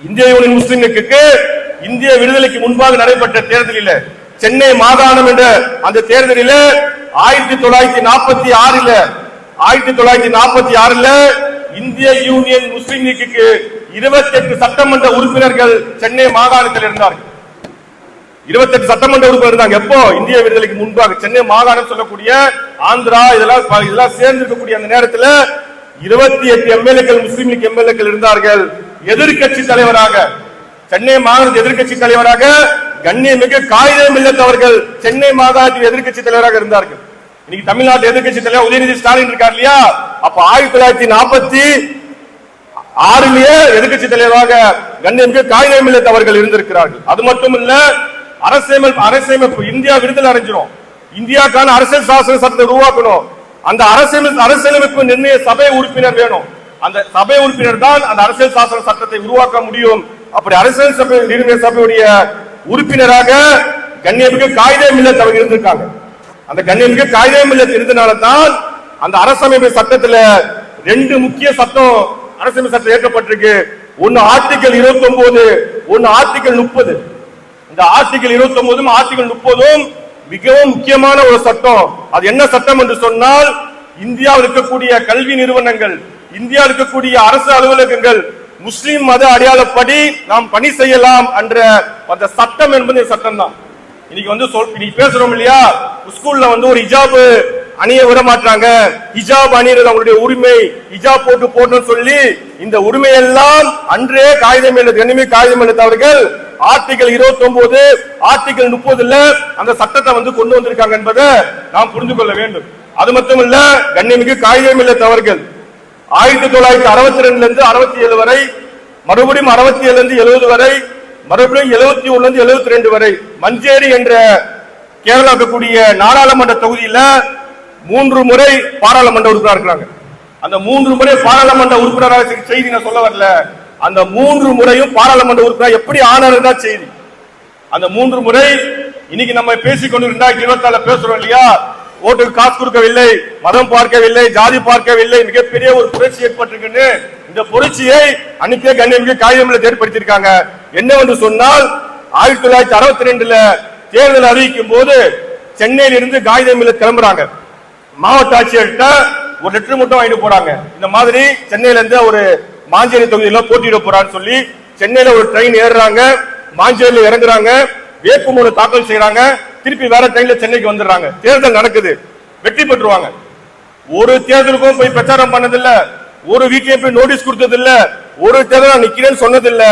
இந்திய யூனியன் முஸ்லிம் லீக்கு இந்திய விடுதலைக்கு முன்பாக நடைபெற்ற தேர்தலில் சென்னை மாகாணம் என்ற அந்த தேர்தலில் 1946 இந்திய யூனியன் முஸ்லிம் லீக்கு 28 சட்டமன்ற உறுப்பினர்கள் சென்னை மாகாணத்தில் இருந்தார்கள். 28 சட்டமன்ற உறுப்பினர் இருந்தாங்க. எப்போ? இந்திய விடுதலைக்கு முன்பாக. சென்னை மாகாணம் சொல்லக்கூடிய ஆந்திரா இதெல்லாம் சேர்ந்து இருக்கக்கூடிய அந்த நேரத்தில் 28 எம்எல்ஏக்கள் முஸ்லிம் லீக் எம்எல்ஏக்கள் இருந்தார்கள். எதிர்கட்சி தலைவராக, சென்னை மாகாண எதிர்கட்சி தலைவராக கண்ணியமிகு காகிதம் இல்லத் அவர்கள் சென்னை மாகாணத்தில் எதிர்கட்சி தலைவராக இருந்தார்கள். இன்னைக்கு தமிழ்நாட்டு எதிர்கட்சி தலைவர் உதயநிதி ஸ்டாலின் இருக்கார் இல்லையா? அப்ப 1946 எதிர்கட்சி தலைவராக கண்ணியமிகு காகிதம் இல்லத் அவர்கள் இருந்திருக்கிறார்கள். அது மட்டுமல்ல, அரசியலமைப்பு இந்தியா விடுதலை அடைஞ்சிரும், இந்தியாக்கான அரசியல் சாசன சட்டத்தை உருவாக்கணும். அந்த அரசியலமைப்பு நிர்ணய சபை உறுப்பினர் வேணும். அந்த சபை உறுப்பினர் தான் அந்த அரசியல் சாசன சட்டத்தை உருவாக்க முடியும். அப்படி அரசியல் சபை நிர்ணய சபையுடைய உறுப்பினராக கண்ணியமிகு காகிதம் இல்லத் அவர்கள் இருந்திருக்காங்க. அந்த கண்ணியமிகு காகிதம் இல்லத் இருந்தனால தான் அந்த அரசமைப்பு சட்டத்தில் 2 முக்கிய சட்டம் அரசியல் சட்டம் ஏற்றப்பட்டிருக்கு. ஒன்னு ஆர்டிகல் 29, ஒன்னு ஆர்டிகல் 30. இந்த ஆர்டிகல் 29 ஆர்டிகல் 30 மிகவும் முக்கியமான ஒரு சட்டம். அது என்ன சட்டம் என்று சொன்னால், இந்தியாவில் இருக்கக்கூடிய கல்வி நிறுவனங்கள், இந்தியாவில் இருக்கக்கூடிய அரசு அலுவலகங்கள் முஸ்லிம் மத அடையாளப்படி நாம் பணி செய்யலாம் என்ற அந்த சட்டம் என்பது சட்டம் தான். இன்னைக்கு பேசுறோம் இல்லையா, ஸ்கூல்ல ஒரு ஹிஜாப் அணிய விட மாட்டாங்க, ஹிஜாப் அணியது அவங்களுடைய உரிமை, ஹிஜாப் போட்டு சொல்லி இந்த உரிமையெல்லாம் அன்றே காகிதம் இல்லத் அவர்கள் ஆர்டிகல் 29, ஆர்டிகல் 30 அந்த சட்டத்தை கொண்டு வந்திருக்காங்க என்பதை நாம் புரிந்து கொள்ள வேண்டும். அது மட்டுமல்ல, கண்ணியமிகு காகிதம் இல்லத் அவர்கள் 1962 67 வரை, மறுபடியும் 67 70 வரை, மறுபடியும் 71 72 வரை மஞ்சேரி என்ற கேரளா இருக்கக்கூடிய நாடாளுமன்ற தொகுதியில 3 முறை பாராளுமன்ற உறுப்பினர் இருக்கிறாங்க. அந்த 3 முறை பாராளுமன்ற உறுப்பினராக செய்தி நான் சொல்ல வரல. அந்த 3 முறையும் பாராளுமன்ற உறுப்பினர் எப்படி ஆனார் தான் செய்தி. அந்த 3 முறை இன்னைக்கு நம்ம பேசிக்கொண்டு 2024 பேசுறோம் இல்லையா, ஓட்டுக்கு காசு கொடுக்கவில்லை, மதம் பார்க்கவில்லை, ஜாதி பார்க்கவில்லை, மிகப்பெரிய ஒரு புரட்சி ஏற்பட்டிருக்கு. இந்த புரட்சியை அன்னைக்கே கண்ணியமிகு காகிதம் இல்லத் ஏற்படுத்தியிருக்காங்க. என்னவென்று சொன்னால், 1962 தேர்தல் அறிவிக்கும் போது சென்னையில் இருந்து காகிதம் இல்லத் கிளம்புறாங்க. மாவட்ட ஆட்சியர்கிட்ட ஒரு லெட்டர் மட்டும் வாங்கிட்டு போறாங்க. இந்த மாதிரி சென்னையில இருந்து ஒரு மாஞ்சேரி தொகுதியில போட்டியிட போறான்னு சொல்லி சென்னையில ஒரு ட்ரெயின் ஏறுறாங்க, மாஞ்சேரியில இறங்குறாங்க, வேட்புமனு தாக்கல் செய்யறாங்க, திருப்பி வேற ட்ரெயின்ல சென்னைக்கு வந்துடுறாங்க. தேர்தல் நடக்குது, வெற்றி பெற்றுவாங்க. ஒரு தேர்தலுக்கும் போய் பிரச்சாரம் பண்ணதில்லை, ஒரு வீட்லயும் போய் நோட்டீஸ் கொடுத்ததில்லை, ஒரு தேர்தல் நிக்கிறேன்னு சொன்னதில்லை.